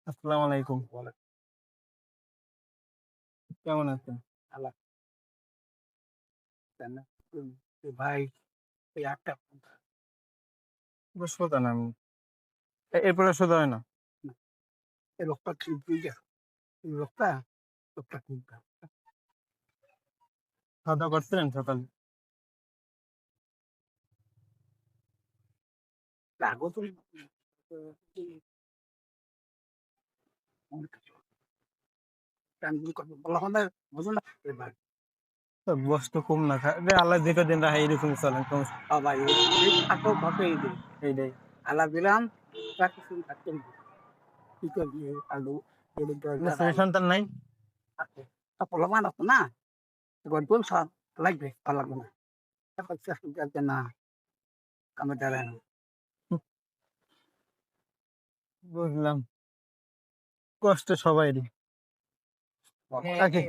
আসসালামু আলাইকুম। কেমন আছেন? আল্লাহ জানে। ভাই এই আটটা পুরো সোজা না আমি। এরপরে সোজা হয় না। এই লোকটা ঠিক বুঝা এই লোকটা ঠিক না। খাওয়া-দাওয়া করছিলেন সকালে? রাগও তো বলা হয় না বুঝো না ভাই তো গোশত কম না খায়। আল্লাহ যে কদিন রাখে এরকমই চলেন সমস্যা ভাই এই থাকো ঘটে এই যে এইটাই। আলা দিলাম তা কিছু থাকতে কি করবি আলু এর আপনার দরকার ছেলে আই সন্তান নাই? আছে তা পোলামান আছে না গল্প সব লাগবে ভালো লাগবে না তারপর চেষ্টা করতে না কামে দাঁড়ায় না বুঝলাম। কষ্ট সবাইরই। কাকে?